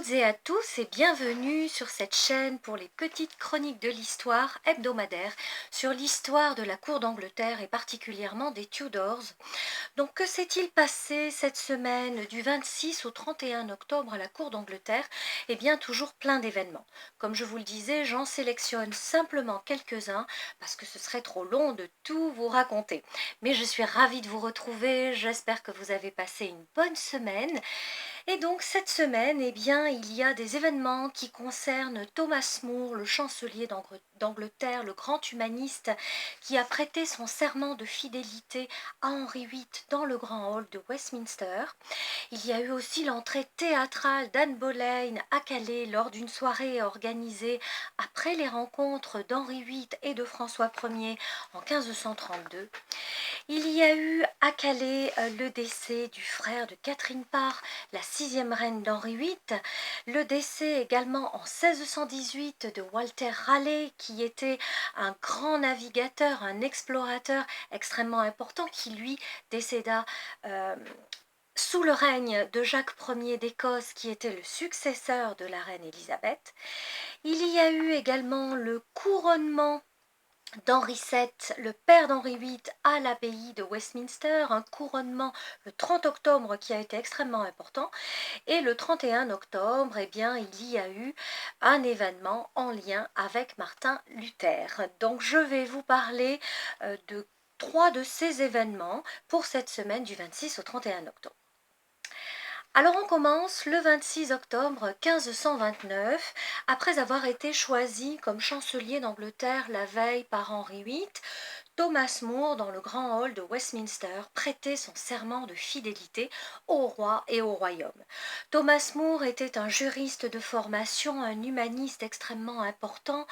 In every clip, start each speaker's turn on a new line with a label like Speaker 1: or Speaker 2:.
Speaker 1: toutes et à tous et bienvenue sur cette chaîne pour les petites chroniques de l'histoire hebdomadaires sur l'histoire de la cour d'Angleterre et particulièrement des Tudors. Donc que s'est-il passé cette semaine du 26 au 31 octobre à la cour d'Angleterre? Eh bien toujours plein d'événements. Comme je vous le disais, j'en sélectionne simplement quelques-uns parce que ce serait trop long de tout vous raconter. Mais je suis ravie de vous retrouver, j'espère que vous avez passé une bonne semaine. Et donc cette semaine, eh bien, il y a des événements qui concernent Thomas More, le chancelier d'Angleterre, le grand humaniste qui a prêté son serment de fidélité à Henri VIII dans le grand hall de Westminster. Il y a eu aussi l'entrée théâtrale d'Anne Boleyn à Calais lors d'une soirée organisée après les rencontres d'Henri VIII et de François Ier en 1532. Il y a eu à Calais le décès du frère de Catherine Parr, la sixième reine d'Henri VIII, le décès également en 1618 de Walter Raleigh, qui était un grand navigateur, un explorateur extrêmement important, qui lui décéda sous le règne de Jacques Ier d'Écosse, qui était le successeur de la reine Élisabeth. Il y a eu également le couronnement d'Henri VII, le père d'Henri VIII, à l'abbaye de Westminster, un couronnement le 30 octobre qui a été extrêmement important. Et le 31 octobre, eh bien, il y a eu un événement en lien avec Martin Luther. Donc je vais vous parler de trois de ces événements pour cette semaine du 26 au 31 octobre. Alors on commence le 26 octobre 1529, après avoir été choisi comme chancelier d'Angleterre la veille par Henri VIII. Thomas More, dans le grand hall de Westminster, prêtait son serment de fidélité au roi et au royaume. Thomas More était un juriste de formation, un humaniste extrêmement important,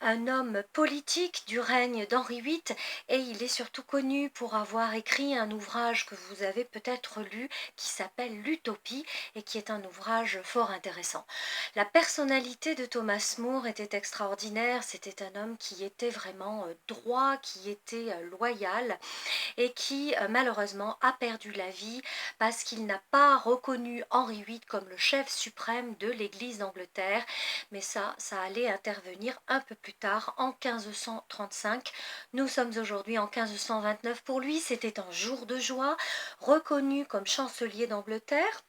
Speaker 1: un homme politique du règne d'Henri VIII, et il est surtout connu pour avoir écrit un ouvrage que vous avez peut-être lu qui s'appelle l'Utopie et qui est un ouvrage fort intéressant. La personnalité de Thomas More était extraordinaire, c'était un homme qui était vraiment droit, qui était loyal et qui malheureusement a perdu la vie parce qu'il n'a pas reconnu Henri VIII comme le chef suprême de l'Église d'Angleterre, mais ça allait intervenir un peu plus tard en 1535. Nous sommes aujourd'hui en 1529. Pour lui, c'était un jour de joie, reconnu comme chancelier d'Angleterre.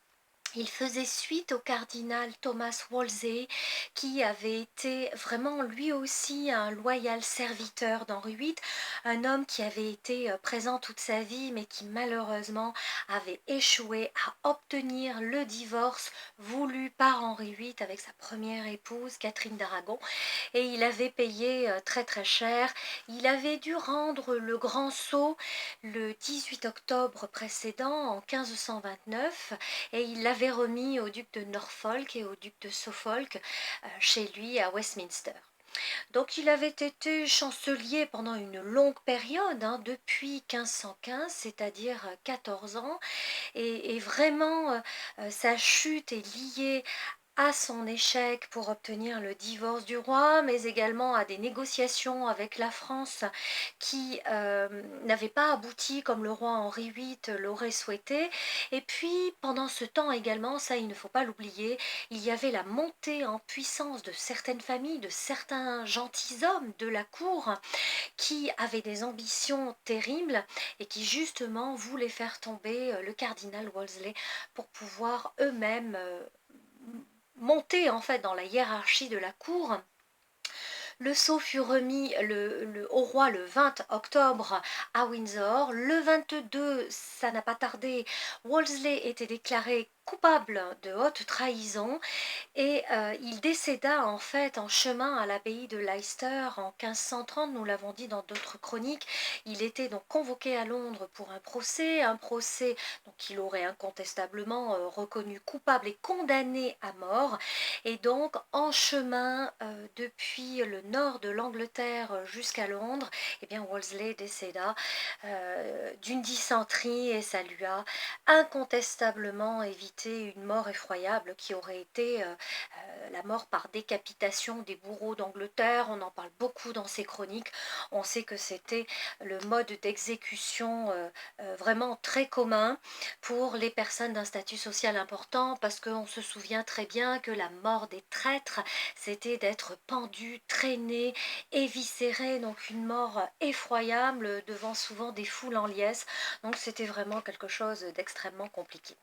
Speaker 1: Il faisait suite au cardinal Thomas Wolsey, qui avait été vraiment lui aussi un loyal serviteur d'Henri VIII, un homme qui avait été présent toute sa vie, mais qui malheureusement avait échoué à obtenir le divorce voulu par Henri VIII avec sa première épouse, Catherine d'Aragon, et il avait payé très très cher. Il avait dû rendre le grand sceau le 18 octobre précédent, en 1529, et il l'avait remis au duc de Norfolk et au duc de Suffolk chez lui à Westminster. Donc il avait été chancelier pendant une longue période, depuis 1515, c'est-à-dire 14 ans, et vraiment sa chute est liée à son échec pour obtenir le divorce du roi, mais également à des négociations avec la France qui n'avaient pas abouti comme le roi Henri VIII l'aurait souhaité. Et puis pendant ce temps également, ça il ne faut pas l'oublier, il y avait la montée en puissance de certaines familles, de certains gentilshommes de la cour qui avaient des ambitions terribles et qui justement voulaient faire tomber le cardinal Wolsey pour pouvoir eux-mêmes monter en fait dans la hiérarchie de la cour. Le sceau fut remis au roi le 20 octobre à Windsor. Le 22, ça n'a pas tardé, Wolsey était déclaré coupable de haute trahison et il décéda en fait en chemin à l'abbaye de Leicester en 1530, nous l'avons dit dans d'autres chroniques. Il était donc convoqué à Londres pour un procès donc il aurait incontestablement reconnu coupable et condamné à mort. Et donc en chemin depuis le nord de l'Angleterre jusqu'à Londres, eh bien Wolsey décéda d'une dysenterie et ça lui a incontestablement évité été une mort effroyable qui aurait été la mort par décapitation des bourreaux d'Angleterre. On en parle beaucoup dans ces chroniques. On sait que c'était le mode d'exécution vraiment très commun pour les personnes d'un statut social important, parce qu'on se souvient très bien que la mort des traîtres, c'était d'être pendu, traîné, éviscéré, donc une mort effroyable devant souvent des foules en liesse. Donc c'était vraiment quelque chose d'extrêmement compliqué.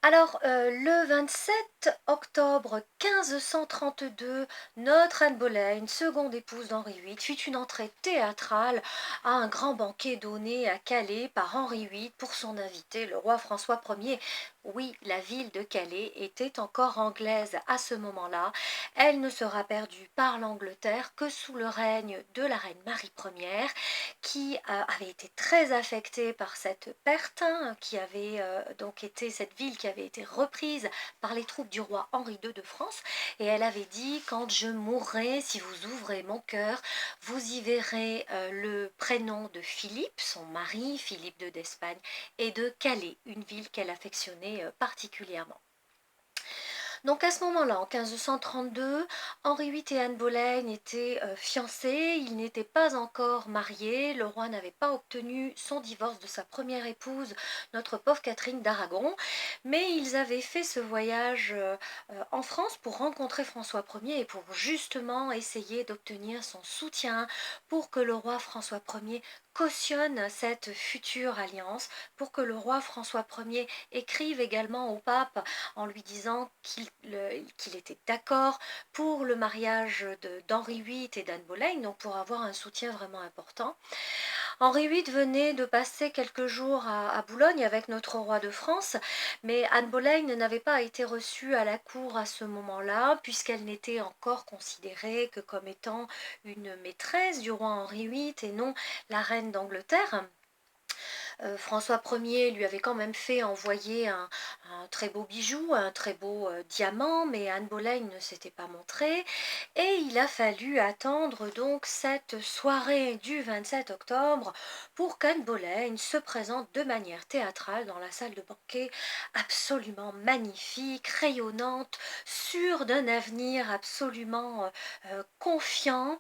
Speaker 1: Alors, le 27 octobre 1532, notre Anne Boleyn, seconde épouse d'Henri VIII, fit une entrée théâtrale à un grand banquet donné à Calais par Henri VIII pour son invité, le roi François Ier. Oui, la ville de Calais était encore anglaise à ce moment-là. Elle ne sera perdue par l'Angleterre que sous le règne de la reine Marie Ier, qui avait été très affectée par cette perte, hein, qui avait donc été cette ville qui avait été reprise par les troupes du roi Henri II de France, et elle avait dit: quand je mourrai, si vous ouvrez mon cœur, vous y verrez le prénom de Philippe, son mari, Philippe II d'Espagne, et de Calais, une ville qu'elle affectionnait particulièrement. Donc à ce moment-là, en 1532, Henri VIII et Anne Boleyn étaient fiancés, ils n'étaient pas encore mariés, le roi n'avait pas obtenu son divorce de sa première épouse, notre pauvre Catherine d'Aragon, mais ils avaient fait ce voyage en France pour rencontrer François Ier et pour justement essayer d'obtenir son soutien pour que le roi François Ier cautionne cette future alliance, pour que le roi François Ier écrive également au pape en lui disant qu'il était d'accord pour le mariage d'Henri VIII et d'Anne Boleyn, donc pour avoir un soutien vraiment important. Henri VIII venait de passer quelques jours à Boulogne avec notre roi de France, mais Anne Boleyn n'avait pas été reçue à la cour à ce moment-là, puisqu'elle n'était encore considérée que comme étant une maîtresse du roi Henri VIII et non la reine d'Angleterre. François Ier lui avait quand même fait envoyer un très beau bijou, un très beau diamant, mais Anne Boleyn ne s'était pas montrée, et il a fallu attendre donc cette soirée du 27 octobre pour qu'Anne Boleyn se présente de manière théâtrale dans la salle de banquet, absolument magnifique, rayonnante, sûre d'un avenir absolument confiant,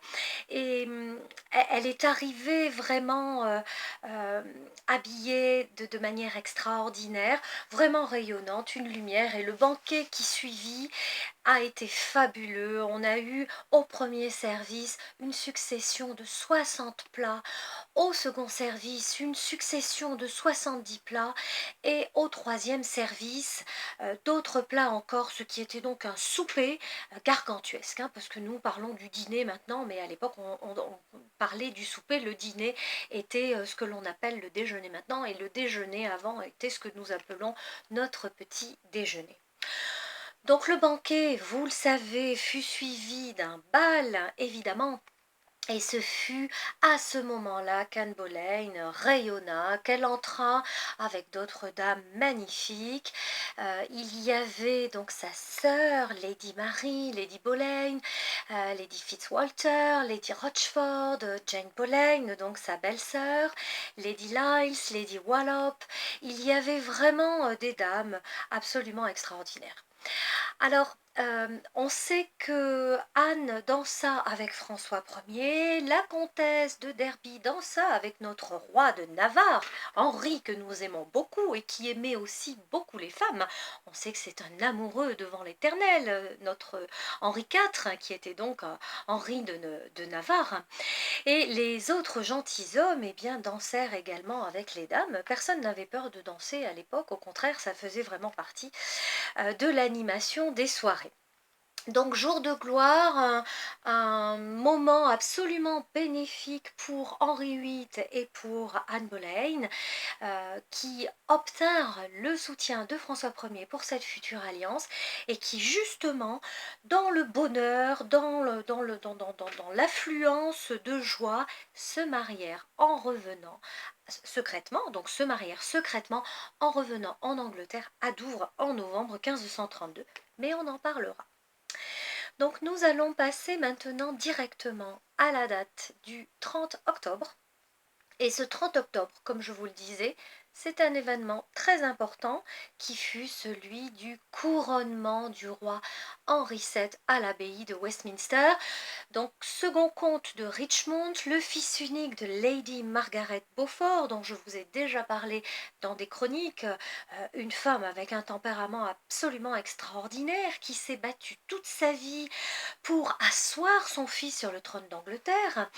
Speaker 1: et elle est arrivée vraiment euh, habillée de manière extraordinaire, vraiment rayonnante, une lumière, et le banquet qui suivit a été fabuleux. On a eu au premier service une succession de 60 plats, au second service une succession de 70 plats, et au troisième service d'autres plats encore, ce qui était donc un souper gargantuesque, hein, parce que nous parlons du dîner maintenant, mais à l'époque on parlait du souper. Le dîner était ce que l'on appelle le déjeuner maintenant, et le déjeuner avant était ce que nous appelons notre petit déjeuner. Donc le banquet, vous le savez, fut suivi d'un bal, évidemment, et ce fut à ce moment-là qu'Anne Boleyn rayonna, qu'elle entra avec d'autres dames magnifiques. Il y avait donc sa sœur, Lady Mary, Lady Boleyn, Lady Fitzwalter, Lady Rochford, Jane Boleyn, donc sa belle-sœur, Lady Lyles, Lady Wallop. Il y avait vraiment des dames absolument extraordinaires. Alors, on sait que Anne dansa avec François Ier, la comtesse de Derby dansa avec notre roi de Navarre, Henri, que nous aimons beaucoup et qui aimait aussi beaucoup les femmes. On sait que c'est un amoureux devant l'Éternel, notre Henri IV, qui était donc Henri de Navarre. Et les autres gentilshommes, eh bien, dansèrent également avec les dames. Personne n'avait peur de danser à l'époque, au contraire, ça faisait vraiment partie de l'animation des soirées. Donc jour de gloire, un moment absolument bénéfique pour Henri VIII et pour Anne Boleyn, qui obtinrent le soutien de François Ier pour cette future alliance, et qui justement, dans le bonheur, dans l'affluence de joie, se marièrent en revenant secrètement, donc se marièrent secrètement en revenant en Angleterre à Douvres en novembre 1532. Mais on en parlera. Donc nous allons passer maintenant directement à la date du 30 octobre. Et ce 30 octobre, comme je vous le disais, C'est un événement très important qui fut celui du couronnement du roi Henri VII à l'abbaye de Westminster. Donc, second comte de Richmond, le fils unique de Lady Margaret Beaufort, dont je vous ai déjà parlé dans des chroniques, une femme avec un tempérament absolument extraordinaire qui s'est battue toute sa vie pour asseoir son fils sur le trône d'Angleterre.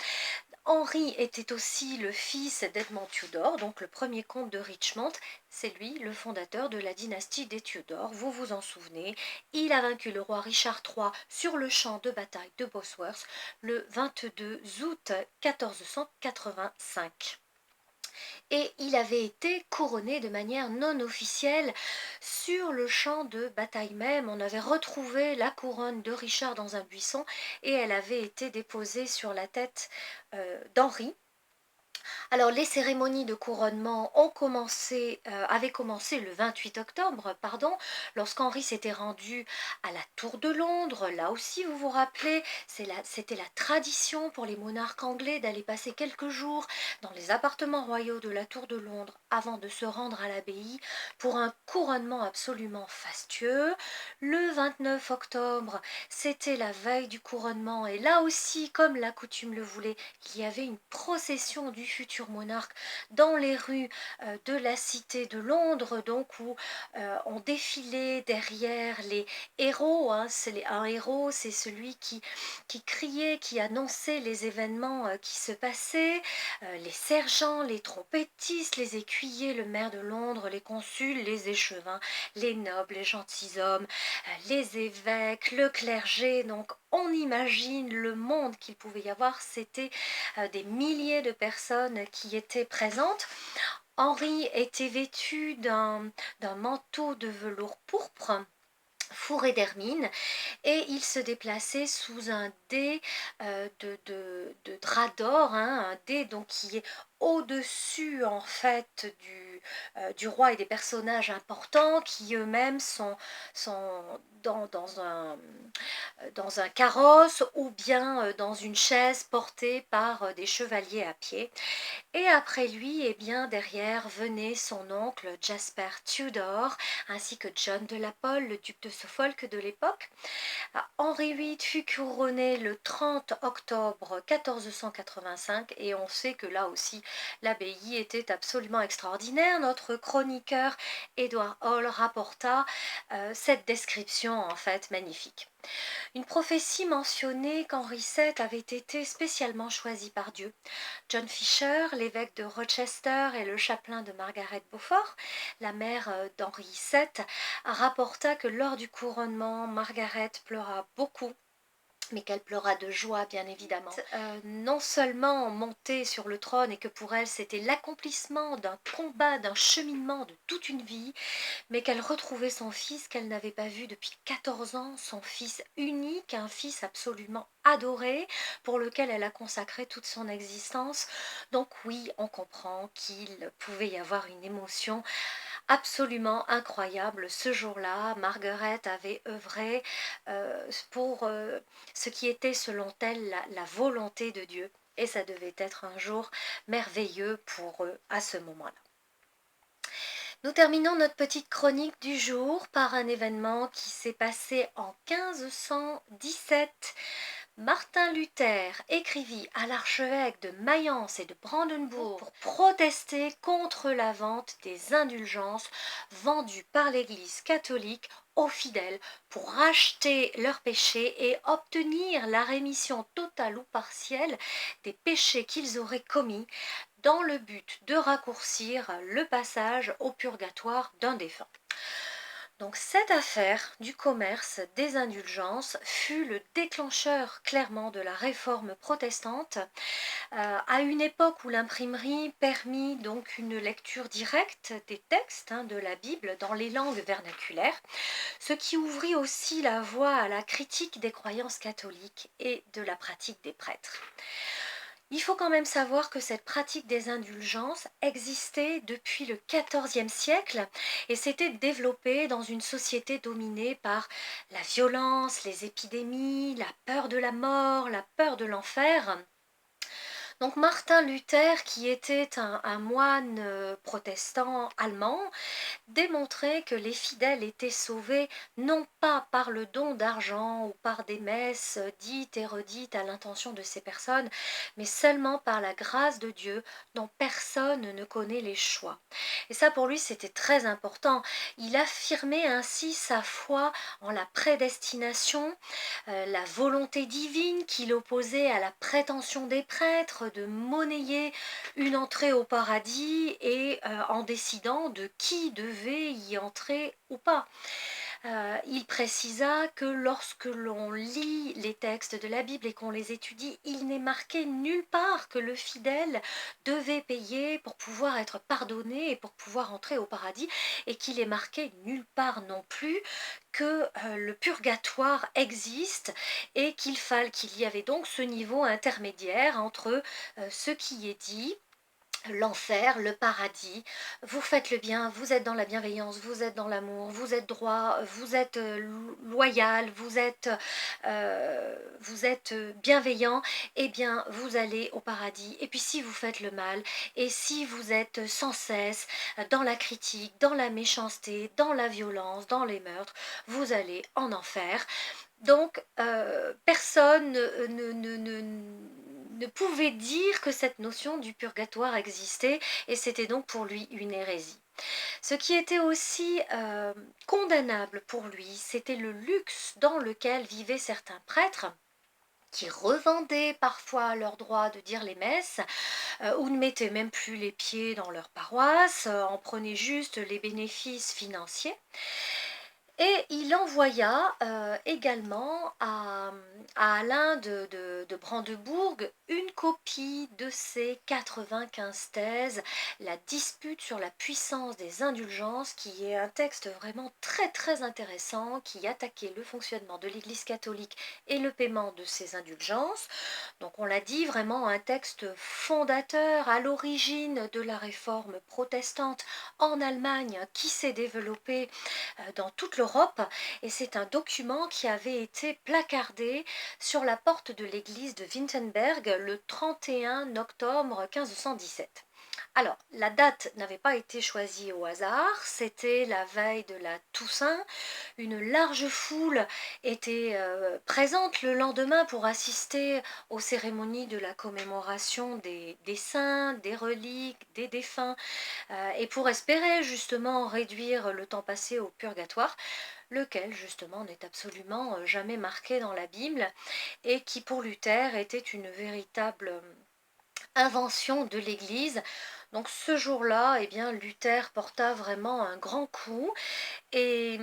Speaker 1: Henri était aussi le fils d'Edmond Tudor, donc le premier comte de Richmond. C'est lui le fondateur de la dynastie des Tudors, vous vous en souvenez. Il a vaincu le roi Richard III sur le champ de bataille de Bosworth le 22 août 1485 et il avait été couronné de manière non officielle sur le champ de bataille même. On avait retrouvé la couronne de Richard dans un buisson et elle avait été déposée sur la tête d'Henri. Alors les cérémonies de couronnement avaient commencé le 28 octobre, pardon, lorsqu'Henri s'était rendu à la Tour de Londres. Là aussi, vous vous rappelez, c'était la tradition pour les monarques anglais d'aller passer quelques jours dans les appartements royaux de la Tour de Londres avant de se rendre à l'abbaye pour un couronnement absolument fastueux. Le 29 octobre, c'était la veille du couronnement et là aussi, comme la coutume le voulait, il y avait une procession du futur monarque dans les rues de la cité de Londres, donc où on défilait derrière les héros. Hein. Un héros, c'est celui qui criait, qui annonçait les événements qui se passaient. Les sergents, les trompettistes, les écuyers, le maire de Londres, les consuls, les échevins, les nobles, les gentilshommes, les évêques, le clergé. Donc on imagine le monde qu'il pouvait y avoir. C'était des milliers de personnes qui étaient présentes. Henri était vêtu d'un manteau de velours pourpre fourré d'hermine et il se déplaçait sous un dais de drap d'or, hein, un dais donc qui est au-dessus en fait du roi et des personnages importants qui eux-mêmes sont dans un carrosse ou bien dans une chaise portée par des chevaliers à pied. Et après lui, eh bien, derrière venait son oncle Jasper Tudor, ainsi que John de la Pole, le duc de Suffolk de l'époque. Henri VIII fut couronné le 30 octobre 1485 et on sait que là aussi l'abbaye était absolument extraordinaire. Notre chroniqueur Edward Hall rapporta cette description en fait magnifique. Une prophétie mentionnait qu'Henri VII avait été spécialement choisi par Dieu. John Fisher, l'évêque de Rochester et le chapelain de Margaret Beaufort, la mère d'Henri VII, rapporta que lors du couronnement, Margaret pleura beaucoup, mais qu'elle pleura de joie, bien évidemment. Non seulement montée sur le trône et que pour elle c'était l'accomplissement d'un combat, d'un cheminement de toute une vie, mais qu'elle retrouvait son fils qu'elle n'avait pas vu depuis 14 ans, son fils unique, un fils absolument adoré, pour lequel elle a consacré toute son existence. Donc oui, on comprend qu'il pouvait y avoir une émotion absolument incroyable. Ce jour-là, Margaret avait œuvré pour ce qui était selon elle la volonté de Dieu. Et ça devait être un jour merveilleux pour eux à ce moment-là. Nous terminons notre petite chronique du jour par un événement qui s'est passé en 1517. Martin Luther écrivit à l'archevêque de Mayence et de Brandebourg pour protester contre la vente des indulgences vendues par l'Église catholique aux fidèles pour racheter leurs péchés et obtenir la rémission totale ou partielle des péchés qu'ils auraient commis dans le but de raccourcir le passage au purgatoire d'un défunt. Donc cette affaire du commerce des indulgences fut le déclencheur clairement de la réforme protestante à une époque où l'imprimerie permit donc une lecture directe des textes de la Bible dans les langues vernaculaires, ce qui ouvrit aussi la voie à la critique des croyances catholiques et de la pratique des prêtres. Il faut quand même savoir que cette pratique des indulgences existait depuis le XIVe siècle et s'était développée dans une société dominée par la violence, les épidémies, la peur de la mort, la peur de l'enfer. Donc Martin Luther, qui était un moine protestant allemand, démontrait que les fidèles étaient sauvés non pas par le don d'argent ou par des messes dites et redites à l'intention de ces personnes, mais seulement par la grâce de Dieu dont personne ne connaît les choix. Et ça pour lui c'était très important. Il affirmait ainsi sa foi en la prédestination, la volonté divine qu'il opposait à la prétention des prêtres de monnayer une entrée au paradis et en décidant de qui devait y entrer ou pas. Il précisa que lorsque l'on lit les textes de la Bible et qu'on les étudie, il n'est marqué nulle part que le fidèle devait payer pour pouvoir être pardonné et pour pouvoir entrer au paradis, et qu'il est marqué nulle part non plus que le purgatoire existe et qu'il y avait donc ce niveau intermédiaire entre ce qui est dit, l'enfer, le paradis. Vous faites le bien, vous êtes dans la bienveillance, vous êtes dans l'amour, vous êtes droit, vous êtes loyal, vous êtes bienveillant, eh bien vous allez au paradis. Et puis si vous faites le mal, et si vous êtes sans cesse dans la critique, dans la méchanceté, dans la violence, dans les meurtres, vous allez en enfer. Donc, personne ne pouvait dire que cette notion du purgatoire existait, et c'était donc pour lui une hérésie. Ce qui était aussi condamnable pour lui, c'était le luxe dans lequel vivaient certains prêtres qui revendaient parfois leur droit de dire les messes, ou ne mettaient même plus les pieds dans leur paroisse, en prenaient juste les bénéfices financiers. Et il envoya également à Alain de Brandebourg une copie de ses 95 thèses, La dispute sur la puissance des indulgences, qui est un texte vraiment très très intéressant, qui attaquait le fonctionnement de l'Église catholique et le paiement de ses indulgences. Donc on l'a dit, vraiment un texte fondateur à l'origine de la réforme protestante en Allemagne, qui s'est développée dans toute l'Europe, et c'est un document qui avait été placardé sur la porte de l'église de Wittenberg le 31 octobre 1517. Alors, la date n'avait pas été choisie au hasard, c'était la veille de la Toussaint. Une large foule était présente le lendemain pour assister aux cérémonies de la commémoration des saints, des reliques, des défunts, et pour espérer justement réduire le temps passé au purgatoire, lequel justement n'est absolument jamais marqué dans la Bible, et qui pour Luther était une véritable invention de l'Église. Donc ce jour-là, eh bien, Luther porta vraiment un grand coup, et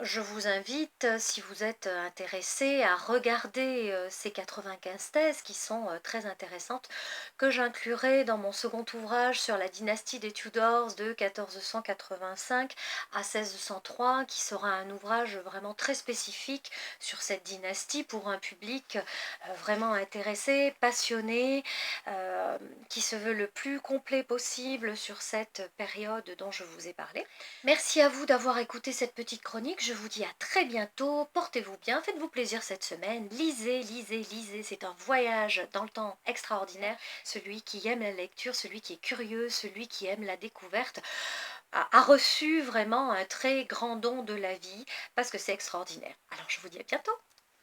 Speaker 1: je vous invite, si vous êtes intéressé, à regarder ces 95 thèses qui sont très intéressantes, que j'inclurai dans mon second ouvrage sur la dynastie des Tudors de 1485 à 1603, qui sera un ouvrage vraiment très spécifique sur cette dynastie pour un public vraiment intéressé, passionné, euh, qui se veut le plus complet possible sur cette période dont je vous ai parlé. Merci à vous d'avoir écouté cette petite chronique. Je vous dis à très bientôt. Portez-vous bien, faites-vous plaisir cette semaine. Lisez, lisez, lisez. C'est un voyage dans le temps extraordinaire. Celui qui aime la lecture, celui qui est curieux, celui qui aime la découverte, a reçu vraiment un très grand don de la vie, parce que c'est extraordinaire. Alors je vous dis à bientôt.